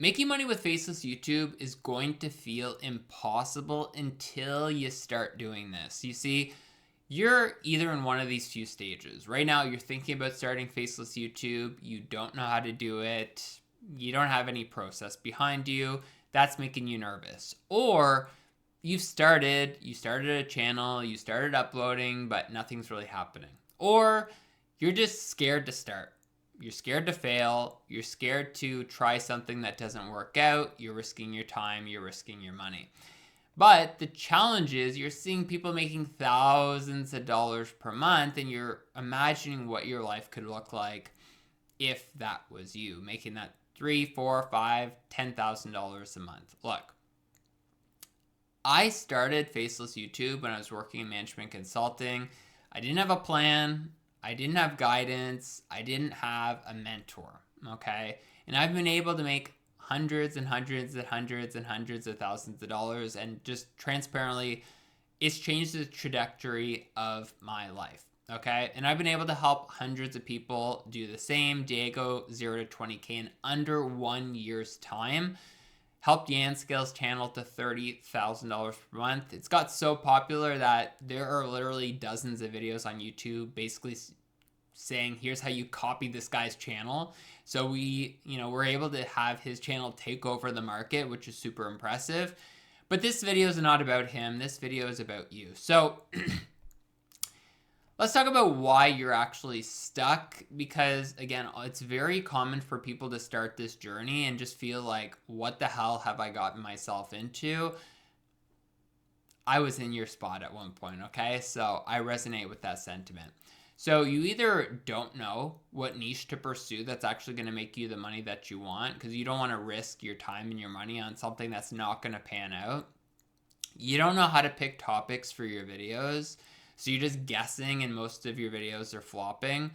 Making money with Faceless YouTube is going to feel impossible until you start doing this. You see, you're either in one of these few stages. Right now, you're thinking about starting Faceless YouTube. You don't know how to do it. You don't have any process behind you. That's making you nervous. Or you started a channel, you started uploading, but nothing's really happening. Or you're just scared to start. You're scared to fail. You're scared to try something that doesn't work out. You're risking your time. You're risking your money. But the challenge is you're seeing people making thousands of dollars per month, and you're imagining what your life could look like if that was you, making that $3, $4, $5, $10,000 a month. Look, I started Faceless YouTube when I was working in management consulting. I didn't have a plan. I didn't have guidance. I didn't have a mentor, okay? And I've been able to make hundreds and hundreds and hundreds and hundreds of thousands of dollars, and just transparently, it's changed the trajectory of my life, okay? And I've been able to help hundreds of people do the same. Diego, 0 to 20K in under 1 year's time. Helped Yan Scale's channel to $30,000 per month. It's got so popular that there are literally dozens of videos on YouTube basically saying, here's how you copy this guy's channel. So we're able to have his channel take over the market, which is super impressive. But this video is not about him. This video is about you. So let's talk about why you're actually stuck, because again, it's very common for people to start this journey and just feel like, what the hell have I gotten myself into? I was in your spot at one point, okay? So I resonate with that sentiment. So you either don't know what niche to pursue that's actually going to make you the money that you want, because you don't want to risk your time and your money on something that's not going to pan out. You don't know how to pick topics for your videos, so you're just guessing and most of your videos are flopping.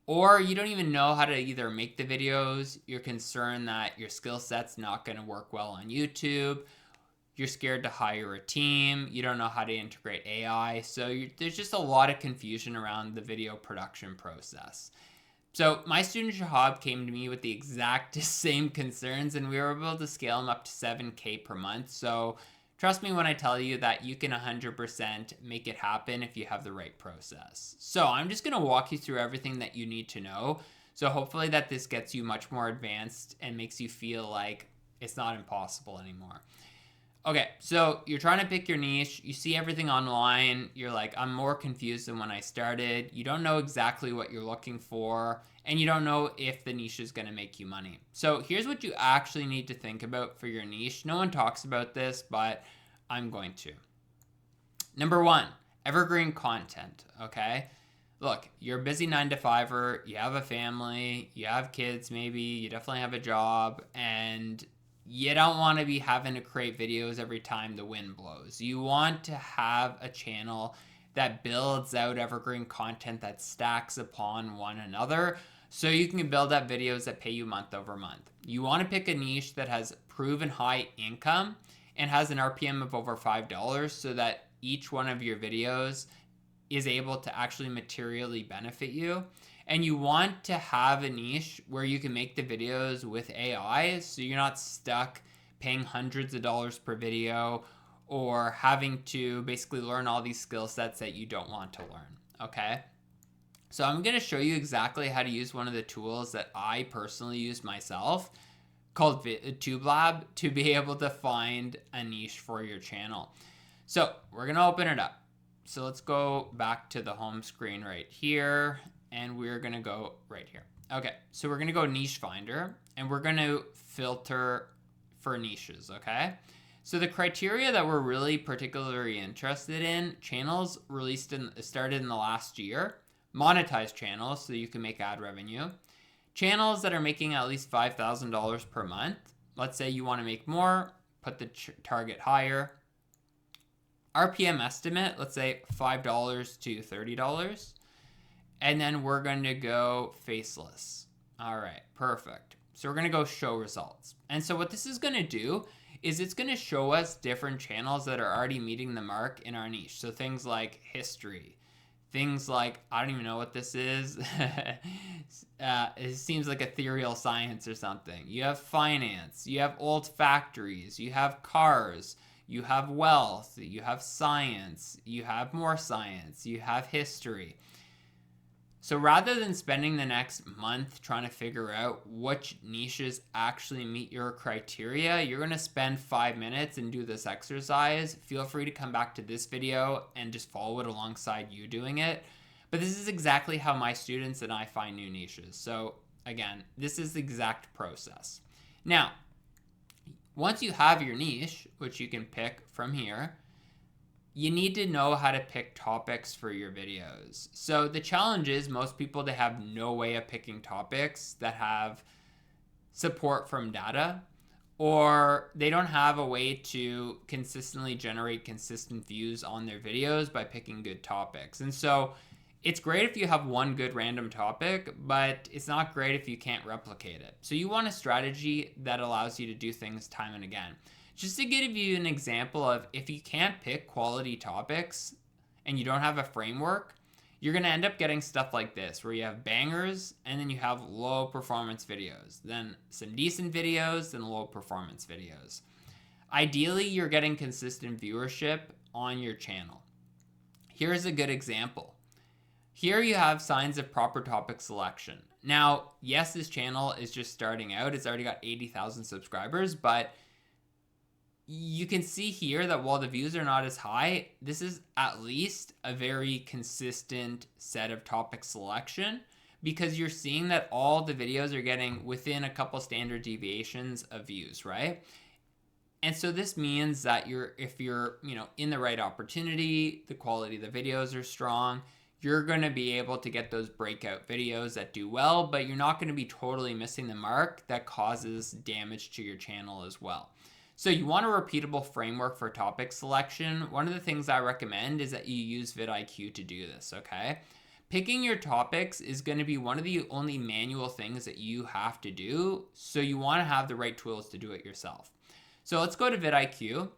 Or you don't even know how to either make the videos. You're concerned that your skill set's not going to work well on YouTube. You're scared to hire a team. You don't know how to integrate AI. So there's just a lot of confusion around the video production process. So my student Shahab came to me with the exact same concerns, and we were able to scale him up to 7K per month. So trust me when I tell you that you can 100% make it happen if you have the right process. So I'm just going to walk you through everything that you need to know. So hopefully that this gets you much more advanced and makes you feel like it's not impossible anymore. Okay, so you're trying to pick your niche. You see everything online. You're like, I'm more confused than when I started. You don't know exactly what you're looking for, and you don't know if the niche is going to make you money. So here's what you actually need to think about for your niche. No one talks about this, but I'm going to. Number one, evergreen content, okay? Look, you're a busy 9-to-5er, you have a family, you have kids maybe, you definitely have a job, and you don't want to be having to create videos every time the wind blows. You want to have a channel that builds out evergreen content that stacks upon one another, so you can build up videos that pay you month over month. You want to pick a niche that has proven high income and has an RPM of over $5, so that each one of your videos is able to actually materially benefit you. And you want to have a niche where you can make the videos with AI, so you're not stuck paying hundreds of dollars per video or having to basically learn all these skill sets that you don't want to learn, okay? So I'm going to show you exactly how to use one of the tools that I personally use myself, called TubeLab, to be able to find a niche for your channel. So we're going to open it up. So let's go back to the home screen right here, and we're going to go right here. Okay, so we're going to go niche finder, and we're going to filter for niches, okay? So the criteria that we're really particularly interested in: channels started in the last year, monetized channels so you can make ad revenue, channels that are making at least $5,000 per month. Let's say you want to make more, put the target higher. RPM estimate, let's say $5 to $30. And then we're going to go faceless. All right, perfect. So we're going to go show results. And so what this is going to do is it's going to show us different channels that are already meeting the mark in our niche. So things like history, things like, I don't even know what this is. It seems like ethereal science or something. You have finance, you have old factories, you have cars, you have wealth, you have science, you have more science, you have history. So rather than spending the next month trying to figure out which niches actually meet your criteria, you're going to spend 5 minutes and do this exercise. Feel free to come back to this video and just follow it alongside you doing it. But this is exactly how my students and I find new niches. So again, this is the exact process. Now, once you have your niche, which you can pick from here, you need to know how to pick topics for your videos. So the challenge is most people, they have no way of picking topics that have support from data, or they don't have a way to consistently generate consistent views on their videos by picking good topics. And so it's great if you have one good random topic, but it's not great if you can't replicate it. So you want a strategy that allows you to do things time and again. Just to give you an example of, if you can't pick quality topics and you don't have a framework, you're going to end up getting stuff like this, where you have bangers and then you have low performance videos, then some decent videos, then low performance videos. Ideally, you're getting consistent viewership on your channel. Here's a good example. Here you have signs of proper topic selection. Now, yes, this channel is just starting out. It's already got 80,000 subscribers, but you can see here that while the views are not as high, this is at least a very consistent set of topic selection, because you're seeing that all the videos are getting within a couple standard deviations of views, right? And so this means that if you're in the right opportunity, the quality of the videos are strong, you're going to be able to get those breakout videos that do well, but you're not going to be totally missing the mark that causes damage to your channel as well. So you want a repeatable framework for topic selection. One of the things I recommend is that you use vidIQ to do this, okay? Picking your topics is going to be one of the only manual things that you have to do, so you want to have the right tools to do it yourself. So let's go to vidIQ.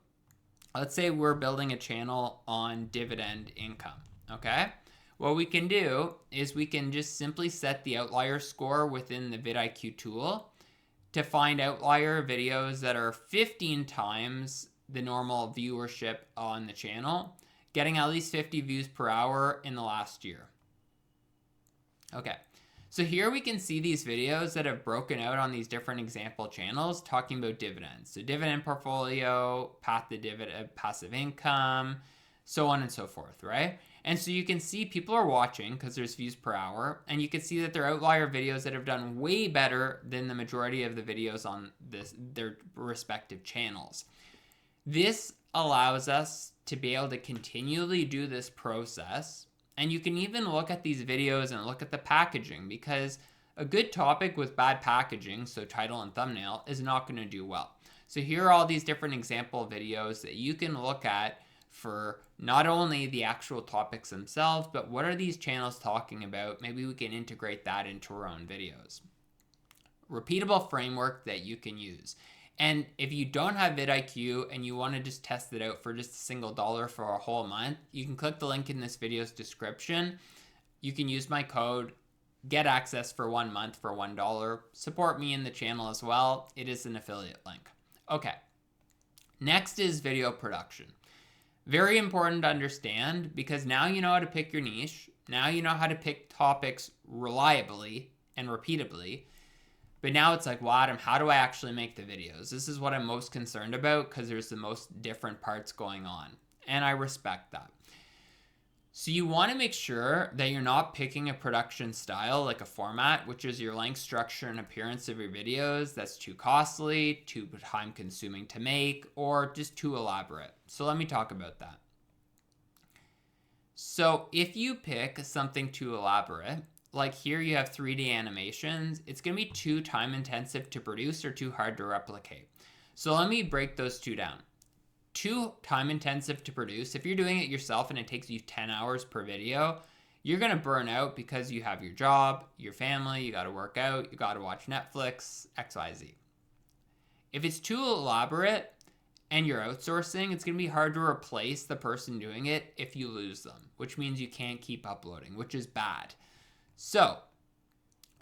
Let's say we're building a channel on dividend income, okay? What we can do is we can just simply set the outlier score within the vidIQ tool to find outlier videos that are 15 times the normal viewership on the channel, getting at least 50 views per hour in the last year. Okay, so here we can see these videos that have broken out on these different example channels talking about dividends. So dividend portfolio, path to dividend, passive income, so on and so forth, right? And so you can see people are watching because there's views per hour, and you can see that they're outlier videos that have done way better than the majority of the videos on their respective channels. This allows us to be able to continually do this process, and you can even look at these videos and look at the packaging, because a good topic with bad packaging, so title and thumbnail, is not going to do well. So here are all these different example videos that you can look at for not only the actual topics themselves, but what are these channels talking about? Maybe we can integrate that into our own videos. Repeatable framework that you can use. And if you don't have vidIQ and you want to just test it out for just $1 for a whole month, you can click the link in this video's description. You can use my code, get access for 1 month for $1. Support me in the channel as well. It is an affiliate link. Okay. Next is video production. Very important to understand, because now you know how to pick your niche. Now you know how to pick topics reliably and repeatably. But now it's like, well, Adam, how do I actually make the videos? This is what I'm most concerned about, because there's the most different parts going on. And I respect that. So you want to make sure that you're not picking a production style, like a format, which is your length, structure, and appearance of your videos, that's too costly, too time consuming to make, or just too elaborate. So let me talk about that. So if you pick something too elaborate, like here you have 3D animations, it's going to be too time intensive to produce or too hard to replicate. So let me break those two down. Too time intensive to produce. If you're doing it yourself and it takes you 10 hours per video, you're going to burn out because you have your job, your family, you got to work out, you got to watch Netflix, XYZ. If it's too elaborate, and you're outsourcing, it's going to be hard to replace the person doing it if you lose them, which means you can't keep uploading, which is bad. So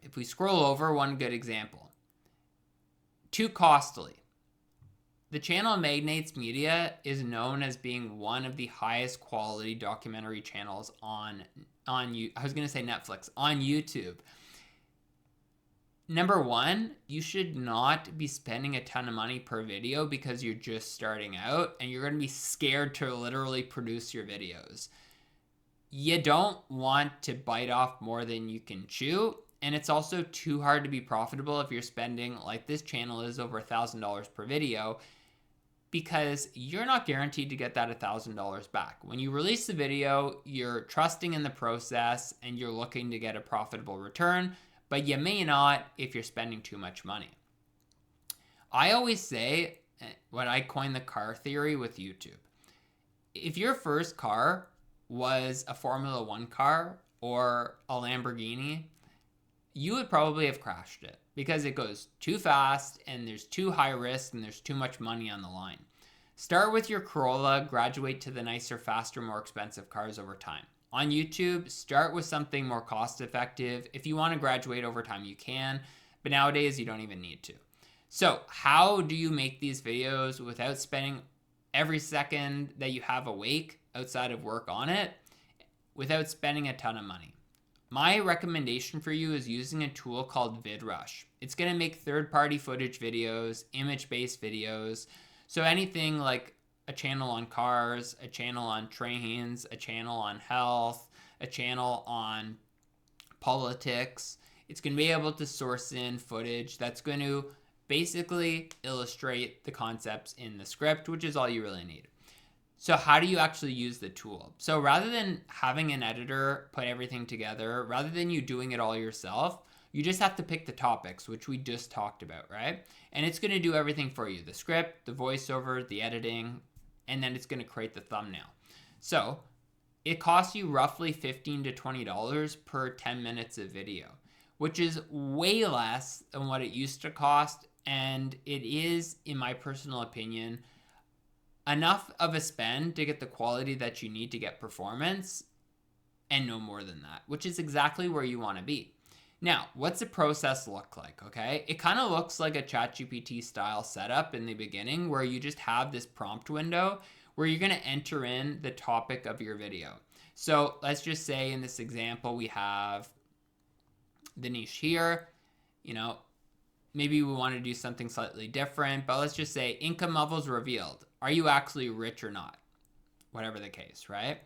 if we scroll over, one good example. Too costly. The channel Magnates Media is known as being one of the highest quality documentary channels on Netflix, on YouTube. Number one, you should not be spending a ton of money per video because you're just starting out and you're going to be scared to literally produce your videos. You don't want to bite off more than you can chew, and it's also too hard to be profitable if you're spending, like this channel is, over $1,000 per video, because you're not guaranteed to get that $1,000 back. When you release the video, you're trusting in the process and you're looking to get a profitable return, but you may not if you're spending too much money. I always say what I coined the car theory with YouTube. If your first car was a Formula One car or a Lamborghini, you would probably have crashed it because it goes too fast and there's too high risk and there's too much money on the line. Start with your Corolla, graduate to the nicer, faster, more expensive cars over time. On YouTube, start with something more cost effective. If you want to graduate over time, you can, but nowadays you don't even need to. So how do you make these videos without spending every second that you have awake outside of work on it, without spending a ton of money? My recommendation for you is using a tool called VidRush. It's going to make third-party footage videos, image-based videos. So anything like a channel on cars, a channel on trains, a channel on health, a channel on politics. It's going to be able to source in footage that's going to basically illustrate the concepts in the script, which is all you really need. So how do you actually use the tool? So rather than having an editor put everything together, rather than you doing it all yourself, you just have to pick the topics, which we just talked about, right? And it's going to do everything for you. The script, the voiceover, the editing, and then it's going to create the thumbnail. So it costs you roughly $15 to $20 per 10 minutes of video, which is way less than what it used to cost. And it is, in my personal opinion, enough of a spend to get the quality that you need to get performance and no more than that, which is exactly where you want to be. Now, what's the process look like, okay? It kind of looks like a ChatGPT style setup in the beginning where you just have this prompt window where you're going to enter in the topic of your video. So let's just say in this example, we have the niche here. You know, maybe we want to do something slightly different, but let's just say income levels revealed. Are you actually rich or not? Whatever the case, right?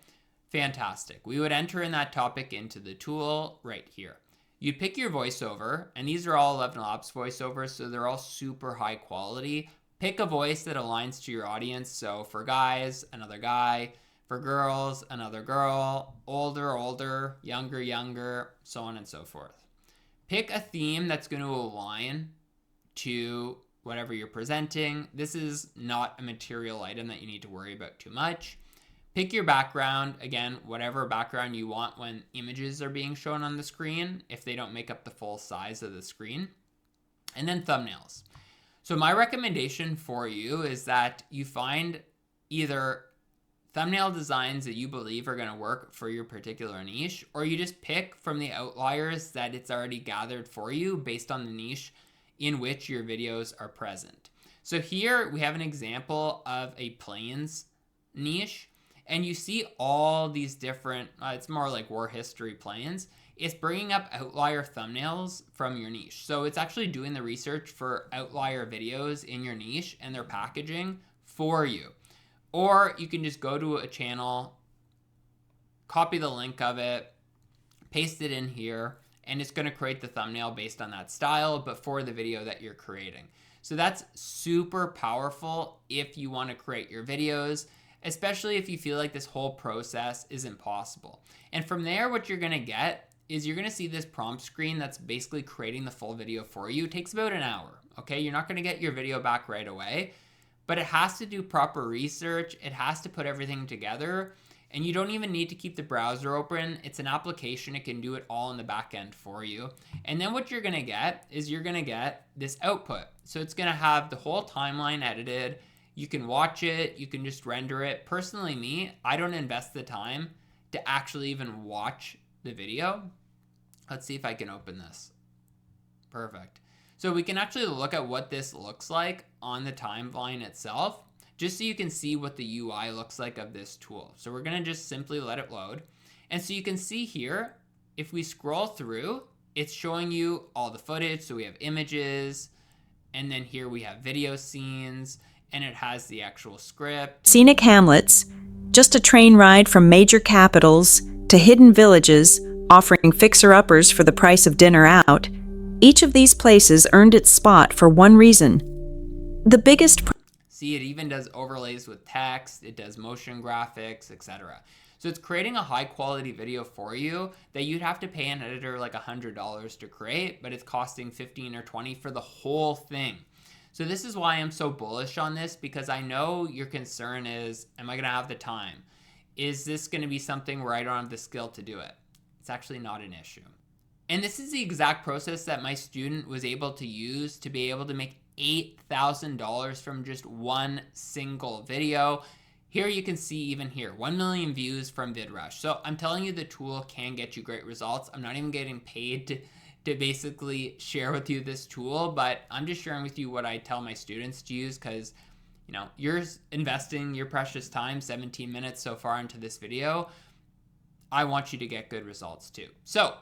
Fantastic. We would enter in that topic into the tool right here. You pick your voiceover, and these are all 11 Labs voiceovers, so they're all super high quality. Pick a voice that aligns to your audience. So for guys, another guy. For girls, another girl. Older, younger, so on and so forth. Pick a theme that's going to align to whatever you're presenting. This is not a material item that you need to worry about too much. Pick your background, again, whatever background you want when images are being shown on the screen, if they don't make up the full size of the screen. And then thumbnails. So my recommendation for you is that you find either thumbnail designs that you believe are going to work for your particular niche, or you just pick from the outliers that it's already gathered for you based on the niche in which your videos are present. So here we have an example of a planes niche. And you see all these different, it's more like war history planes. It's bringing up outlier thumbnails from your niche. So it's actually doing the research for outlier videos in your niche and their packaging for you. Or you can just go to a channel, copy the link of it, paste it in here, and it's going to create the thumbnail based on that style, but for the video that you're creating. So that's super powerful if you want to create your videos, especially if you feel like this whole process isn't possible. And from there, what you're going to get is you're going to see this prompt screen that's basically creating the full video for you. It takes about an hour, okay? You're not going to get your video back right away, but it has to do proper research. It has to put everything together, and you don't even need to keep the browser open. It's an application. It can do it all in the back end for you. And then what you're going to get is you're going to get this output. So it's going to have the whole timeline edited. You can watch it, you can just render it. Personally, me, I don't invest the time to actually even watch the video. Let's see if I can open this. Perfect. So we can actually look at what this looks like on the timeline itself, just so you can see what the UI looks like of this tool. So we're gonna just simply let it load. And so you can see here, if we scroll through, it's showing you all the footage. So we have images, and then here we have video scenes, and it has the actual script. Scenic hamlets, just a train ride from major capitals to hidden villages offering fixer-uppers for the price of dinner out. Each of these places earned its spot for one reason. The biggest See, it even does overlays with text, it does motion graphics, etc. So it's creating a high quality video for you that you'd have to pay an editor like $100 to create, but it's costing 15 or 20 for the whole thing. So this is why I'm so bullish on this, because I know your concern is, am I gonna have the time? Is this gonna be something where I don't have the skill to do it? It's actually not an issue. And this is the exact process that my student was able to use to be able to make $8,000 from just one single video. Here you can see even here, 1 million views from VidRush. So I'm telling you the tool can get you great results. I'm not even getting paid to basically share with you this tool, but I'm just sharing with you what I tell my students to use, because you know, you're investing your precious time, 17 minutes so far into this video. I want you to get good results too. So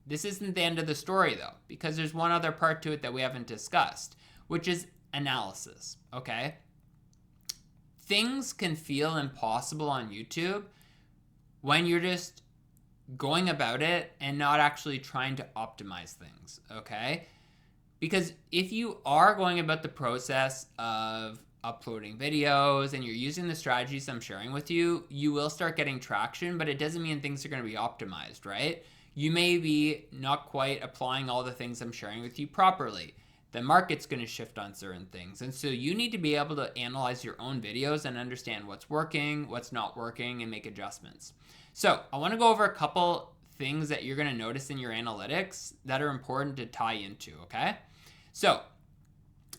this isn't the end of the story though, because there's one other part to it that we haven't discussed, which is analysis, okay? Things can feel impossible on YouTube when you're just going about it and not actually trying to optimize things, okay? Because if you are going about the process of uploading videos and you're using the strategies I'm sharing with you, you will start getting traction, but it doesn't mean things are going to be optimized, right? You may be not quite applying all the things I'm sharing with you properly. The market's going to shift on certain things. And so you need to be able to analyze your own videos and understand what's working, what's not working, and make adjustments. So I want to go over a couple things that you're going to notice in your analytics that are important to tie into, okay? So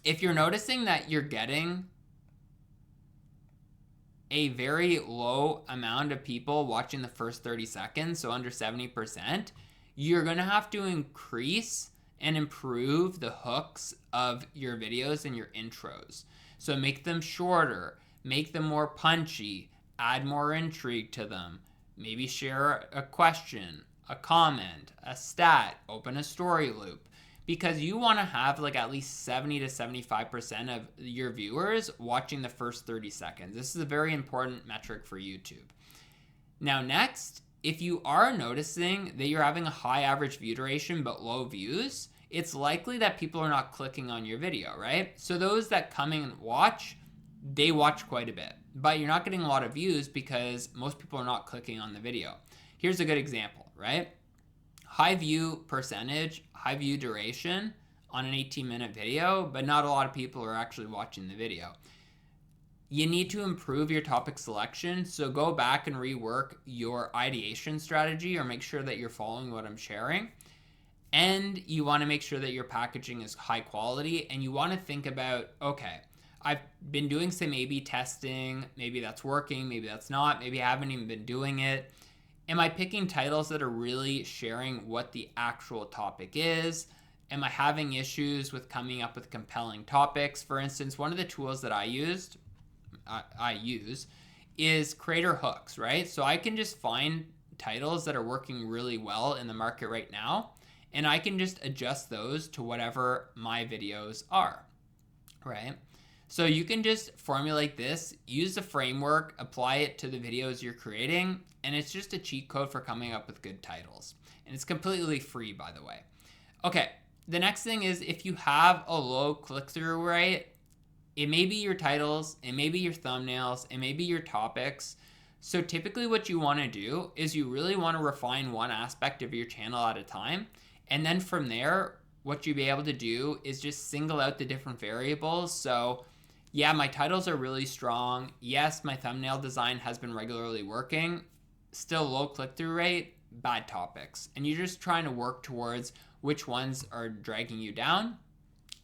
if you're noticing that you're getting a very low amount of people watching the first 30 seconds, so under 70%, you're going to have to increase and improve the hooks of your videos and your intros. So make them shorter, make them more punchy, add more intrigue to them, maybe share a question, a comment, a stat, open a story loop, because you want to have like at least 70 to 75% of your viewers watching the first 30 seconds. This is a very important metric for YouTube. Now next, if you are noticing that you're having a high average view duration but low views, it's likely that people are not clicking on your video, right? So those that come in and watch, they watch quite a bit, but you're not getting a lot of views because most people are not clicking on the video. Here's a good example, right? High view percentage, high view duration on an 18-minute video, but not a lot of people are actually watching the video. You need to improve your topic selection, so go back and rework your ideation strategy or make sure that you're following what I'm sharing. And you want to make sure that your packaging is high quality, and you want to think about, okay, I've been doing some A/B testing, maybe that's working, maybe that's not, maybe I haven't even been doing it. Am I picking titles that are really sharing what the actual topic is? Am I having issues with coming up with compelling topics? For instance, one of the tools that I use is creator hooks, right? So I can just find titles that are working really well in the market right now, and I can just adjust those to whatever my videos are, right? So you can just formulate this, use the framework, apply it to the videos you're creating, and it's just a cheat code for coming up with good titles. And it's completely free, by the way. Okay, the next thing is if you have a low click-through rate, it may be your titles, it may be your thumbnails, it may be your topics. So typically what you want to do is you really want to refine one aspect of your channel at a time. And then from there, what you'll be able to do is just single out the different variables. So yeah, my titles are really strong. Yes, my thumbnail design has been regularly working. Still low click-through rate, bad topics. And you're just trying to work towards which ones are dragging you down.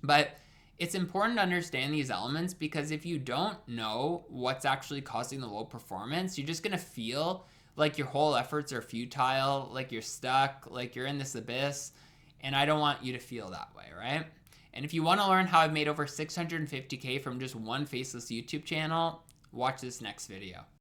But It's important to understand these elements because if you don't know what's actually causing the low performance, you're just going to feel like your whole efforts are futile, like you're stuck, like you're in this abyss. And I don't want you to feel that way, right? And if you want to learn how I've made over 650K from just one faceless YouTube channel, watch this next video.